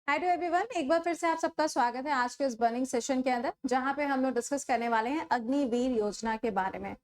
Hi to everyone, एक बार फिर से आप सबका स्वागत है आज के इस बर्निंग सेशन के अंदर, जहां पे हम लोग डिस्कस करने वाले हैं अग्निवीर योजना के बारे में।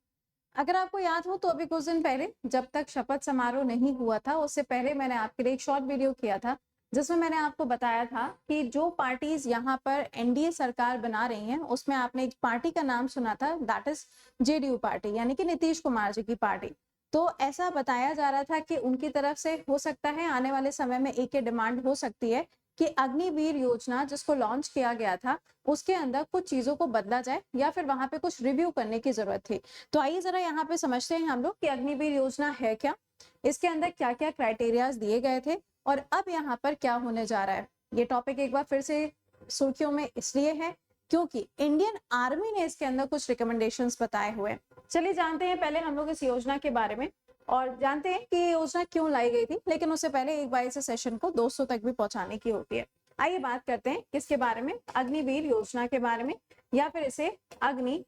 अगर आपको याद हो तो अभी कुछ दिन पहले जब तक शपथ समारोह नहीं हुआ था, उससे पहले मैंने आपके लिए एक शॉर्ट वीडियो किया था जिसमें मैंने आपको बताया था कि जो पार्टीज यहाँ पर एनडीए सरकार बना रही हैं उसमें आपने एक पार्टी का नाम सुना था, दैट इज जेडीयू पार्टी, यानी कि नीतीश कुमार जी की पार्टी। तो ऐसा बताया जा रहा था कि उनकी तरफ से हो सकता है आने वाले समय में एक ये डिमांड हो सकती है कि अग्निवीर योजना जिसको लॉन्च किया गया था उसके अंदर कुछ चीजों को बदला जाए या फिर वहां पे कुछ रिव्यू करने की जरूरत थी। तो आइए जरा यहाँ पे समझते हैं हम लोग कि अग्निवीर योजना है क्या, इसके अंदर क्या क्या क्राइटेरियाज दिए गए थे और अब यहाँ पर क्या होने जा रहा है। ये टॉपिक एक बार फिर से सुर्खियों में इसलिए है क्योंकि इंडियन आर्मी ने इसके अंदर कुछ रिकमेंडेशंस बताए हुए हैं। चलिए जानते हैं पहले हम लोग इस योजना के बारे में और जानते हैं कि ये योजना क्यों लाई गई थी, लेकिन उससे पहले एक बार इस सेशन को दोस्तों तक भी पहुंचाने की होती है। आइए बात करते हैं किसके बारे में, अग्निवीर योजना के बारे में, या फिर इसे अग्नि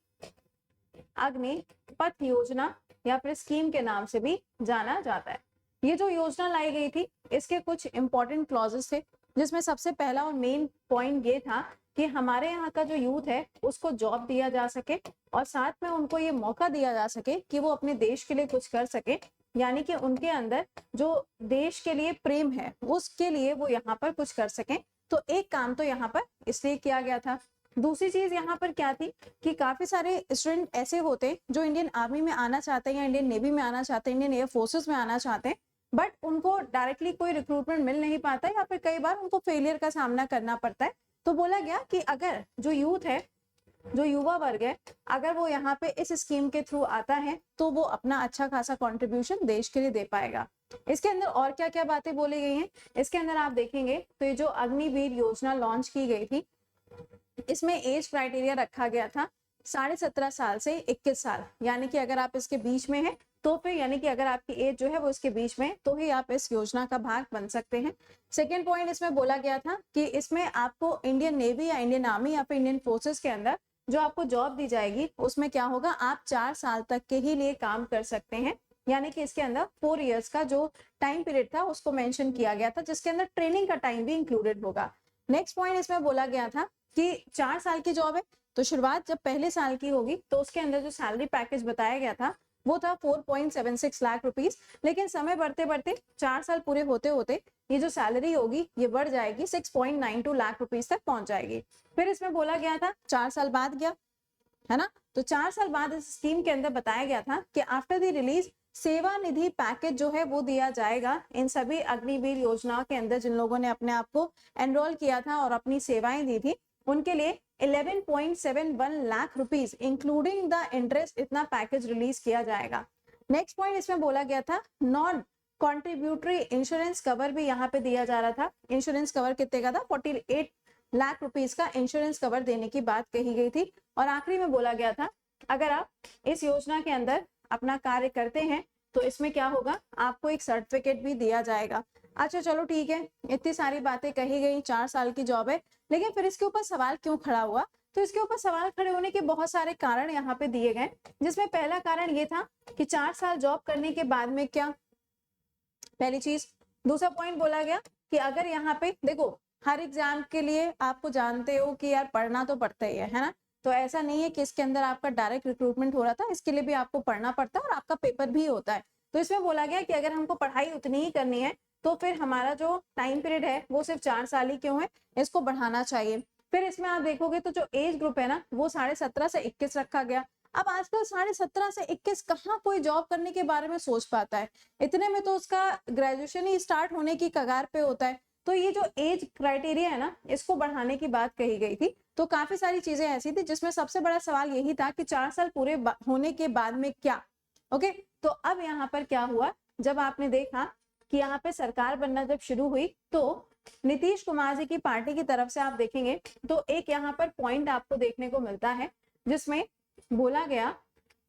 पथ योजना या फिर स्कीम के नाम से भी जाना जाता है। ये जो योजना लाई गई थी इसके कुछ इंपॉर्टेंट क्लॉजेस थे, जिसमें सबसे पहला और मेन पॉइंट ये था कि हमारे यहाँ का जो यूथ है उसको जॉब दिया जा सके और साथ में उनको ये मौका दिया जा सके कि वो अपने देश के लिए कुछ कर सके, यानी कि उनके अंदर जो देश के लिए प्रेम है उसके लिए वो यहाँ पर कुछ कर सके। तो एक काम तो यहाँ पर इसलिए किया गया था। दूसरी चीज यहाँ पर क्या थी कि काफी सारे स्टूडेंट ऐसे होते जो इंडियन आर्मी में आना चाहते हैं या इंडियन नेवी में आना चाहते हैं, इंडियन एयर फोर्सेस में आना चाहते हैं, बट उनको डायरेक्टली कोई रिक्रूटमेंट मिल नहीं पाता या फिर कई बार उनको फेलियर का सामना करना पड़ता है। तो बोला गया कि अगर जो यूथ है, जो युवा वर्ग है, अगर वो यहाँ पे इस स्कीम के थ्रू आता है तो वो अपना अच्छा खासा कंट्रीब्यूशन देश के लिए दे पाएगा। इसके अंदर और क्या क्या बातें बोली गई हैं, इसके अंदर आप देखेंगे तो ये जो अग्निवीर योजना लॉन्च की गई थी इसमें एज क्राइटेरिया रखा गया था 17.5 साल से 21 साल, यानी कि अगर आप इसके बीच में हैं तो फिर, यानी कि अगर आपकी एज जो है वो इसके बीच में तो ही आप इस योजना का भाग बन सकते हैं। सेकेंड पॉइंट इसमें बोला गया था कि इसमें आपको इंडियन नेवी या इंडियन आर्मी या फिर इंडियन फोर्सेस के अंदर जो आपको जॉब दी जाएगी उसमें क्या होगा, आप 4 साल तक के ही लिए काम कर सकते हैं, यानी कि इसके अंदर 4 इयर्स का जो टाइम पीरियड था उसको मेंशन किया गया था, जिसके अंदर ट्रेनिंग का टाइम भी इंक्लूडेड होगा। नेक्स्ट पॉइंट इसमें बोला गया था कि 4 साल की जॉब है तो शुरुआत जब पहले साल की होगी तो उसके अंदर जो सैलरी पैकेज बताया गया था वो था 4.76 लाख रुपीस, लेकिन समय बढ़ते बढ़ते 4 साल पूरे होते होते ये जो सैलरी होगी ये बढ़ जाएगी 6.92 लाख रुपीस तक पहुंच जाएगी। फिर इसमें बोला गया था 4 साल बाद गया है ना, तो 4 साल बाद इस स्कीम के अंदर बताया गया था कि आफ्टर द रिलीज सेवा निधि पैकेज जो है वो दिया जाएगा इन सभी अग्निवीर योजना के अंदर जिन लोगों ने अपने आप को एनरोल किया था और अपनी सेवाएं दी थी उनके लिए 11.71 lakh rupees including the interest, इतना पैकेज रिलीज किया जाएगा। नेक्स्ट पॉइंट इसमें बोला गया था नॉन कॉन्ट्रीब्यूटरी इंश्योरेंस कवर भी यहाँ पे दिया जा रहा था। इंश्योरेंस कवर कितने का था, 48 लाख रुपीस का इंश्योरेंस कवर देने की बात कही गई थी। और आखिरी में बोला गया था अगर आप इस योजना के अंदर अपना कार्य करते हैं तो इसमें क्या होगा, आपको एक सर्टिफिकेट भी दिया जाएगा। अच्छा चलो ठीक है, इतनी सारी बातें कही गई, 4 साल की जॉब है, लेकिन फिर इसके ऊपर सवाल क्यों खड़ा हुआ, तो इसके ऊपर सवाल खड़े होने के बहुत सारे कारण यहाँ पे दिए गए, जिसमें पहला कारण ये था कि 4 साल जॉब करने के बाद में क्या, पहली चीज। दूसरा पॉइंट बोला गया कि अगर यहाँ पे देखो हर एग्जाम के लिए आपको जानते हो कि यार पढ़ना तो पड़ता ही है ना, तो ऐसा नहीं है कि इसके अंदर आपका डायरेक्ट रिक्रूटमेंट हो रहा था, इसके लिए भी आपको पढ़ना पड़ता है और आपका पेपर भी होता है। तो इसमें बोला गया कि अगर हमको पढ़ाई उतनी ही करनी है तो फिर हमारा जो टाइम पीरियड है वो सिर्फ 4 साल ही क्यों है, इसको बढ़ाना चाहिए। फिर इसमें आप देखोगे तो जो एज ग्रुप है ना वो 17.5 से 21 रखा गया। अब आजकल 17.5 से 21 कहाँ कोई जॉब करने के बारे में सोच पाता है, इतने में तो उसका ग्रेजुएशन ही स्टार्ट होने की कगार पे होता है। तो ये जो एज क्राइटेरिया है ना इसको बढ़ाने की बात कही गई थी। तो काफी सारी चीजें ऐसी थी जिसमें सबसे बड़ा सवाल यही था कि 4 साल पूरे होने के बाद में क्या। ओके, तो अब यहाँ पर क्या हुआ, जब आपने देखा कि यहाँ पे सरकार बनना जब शुरू हुई तो नीतीश कुमार जी की पार्टी की तरफ से आप देखेंगे तो एक यहाँ पर पॉइंट आपको देखने को मिलता है जिसमें बोला गया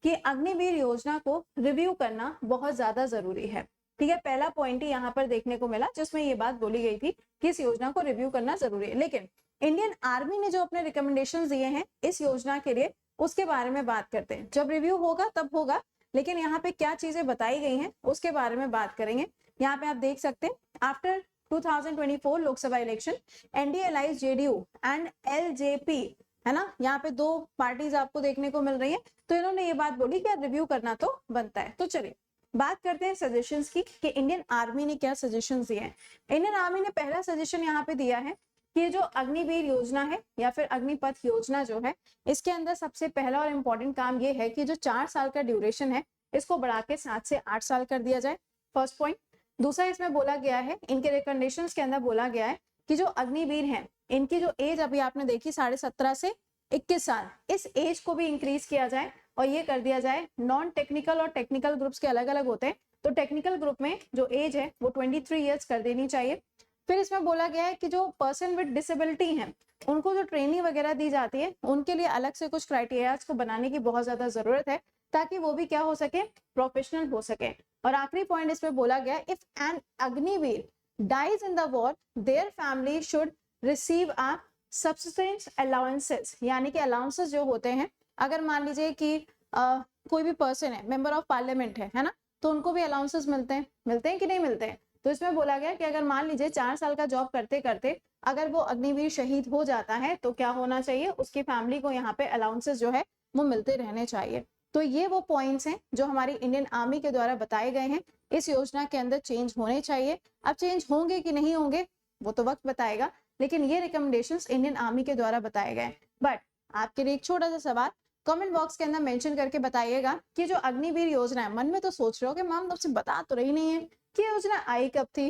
कि अग्निवीर योजना को रिव्यू करना बहुत ज्यादा जरूरी है। ठीक है, पहला पॉइंट ही यहाँ पर देखने को मिला जिसमें ये बात बोली गई थी कि इस योजना को रिव्यू करना जरूरी है। लेकिन इंडियन आर्मी ने जो अपने रिकमेंडेशंस दिए हैं इस योजना के लिए उसके बारे में बात करते हैं, जब रिव्यू होगा तब होगा, लेकिन यहाँ पे क्या चीजें बताई गई हैं उसके बारे में बात करेंगे। यहाँ पे आप देख सकते हैं after 2024 Lok Sabha election, NDA, JDU and LJP, है ना, यहाँ पे दो पार्टीज आपको देखने को मिल रही है। तो इन्होंने ये बात बोली कि रिव्यू करना तो बनता है। तो चलिए बात करते हैं सजेशंस की कि इंडियन आर्मी ने क्या सजेशंस दिए हैं। इंडियन आर्मी ने पहला सजेशन यहाँ पे दिया है कि जो अग्निवीर योजना है या फिर अग्निपथ योजना जो है, इसके अंदर सबसे पहला और इम्पोर्टेंट काम ये है कि जो 4 साल का ड्यूरेशन है इसको बढ़ा के 7 से 8 साल कर दिया जाए, फर्स्ट पॉइंट। दूसरा इसमें बोला गया है, इनके रिकमेंडेशंस के अंदर बोला गया है कि जो अग्निवीर हैं इनकी जो एज अभी आपने देखी 17.5 से 21 साल, इस एज को भी इंक्रीज किया जाए और ये कर दिया जाए। नॉन टेक्निकल और टेक्निकल ग्रुप्स के अलग अलग होते हैं, तो टेक्निकल ग्रुप में जो एज है वो 23 ईयर्स कर देनी चाहिए। फिर इसमें बोला गया है कि जो पर्सन विद डिसेबिलिटी हैं उनको जो ट्रेनिंग वगैरह दी जाती है उनके लिए अलग से कुछ क्राइटेरियाज को बनाने की बहुत ज्यादा जरूरत है ताकि वो भी क्या हो सके, प्रोफेशनल हो सके। और आखिरी पॉइंट इसमें बोला गया, if an Agniveer dies in the war their family should receive a subsistence allowances, यानी कि अलाउंसेस जो होते हैं, अगर मान लीजिए कि कोई भी पर्सन है, मेंबर ऑफ पार्लियामेंट है ना, तो उनको भी अलाउंसेस मिलते हैं कि नहीं मिलते हैं। तो इसमें बोला गया कि अगर मान लीजिए 4 साल का जॉब करते करते अगर वो अग्निवीर शहीद हो जाता है तो क्या होना चाहिए, उसकी फैमिली को यहाँ पे अलाउंसेस जो है वो मिलते रहने चाहिए। तो ये वो पॉइंट्स हैं जो हमारी इंडियन आर्मी के द्वारा बताए गए हैं, इस योजना के अंदर चेंज होने चाहिए। अब चेंज होंगे कि नहीं होंगे वो तो वक्त बताएगा, लेकिन ये रिकमेंडेशंस इंडियन आर्मी के द्वारा बताए गए। बट आपके लिए एक छोटा सा सवाल कमेंट बॉक्स के अंदर मेंशन करके बताइएगा कि जो अग्निवीर योजना है, मन में तो सोच रहे हो कि मैम तुमसे बता तो रही नहीं है कि योजना आई कब थी।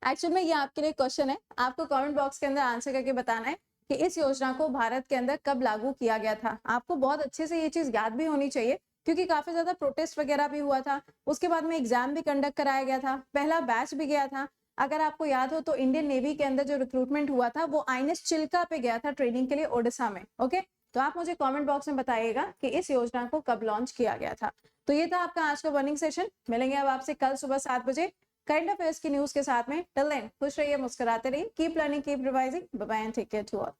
एक्चुअल में ये आपके लिए क्वेश्चन है, आपको कमेंट बॉक्स के अंदर आंसर करके बताना है कि इस योजना को भारत के अंदर कब लागू किया गया था। आपको बहुत अच्छे से ये चीज याद भी होनी चाहिए क्योंकि काफी ज्यादा प्रोटेस्ट वगैरह भी हुआ था, उसके बाद में एग्जाम भी कंडक्ट कराया गया था, पहला बैच भी गया था। अगर आपको याद हो तो इंडियन नेवी के अंदर जो रिक्रूटमेंट हुआ था वो INS चिल्का पे गया था ट्रेनिंग के लिए ओडिशा में। ओके, तो आप मुझे कमेंट बॉक्स में बताइएगा कि इस योजना को कब लॉन्च किया गया था। तो ये था आपका आज का बर्निंग सेशन। मिलेंगे अब आपसे कल सुबह 7 बजे करंट अफेयर्स की न्यूज के साथ में। टिल देन खुश रहिए, मुस्कुराते रहिए, keep learning, keep revising, bye bye and take care to all.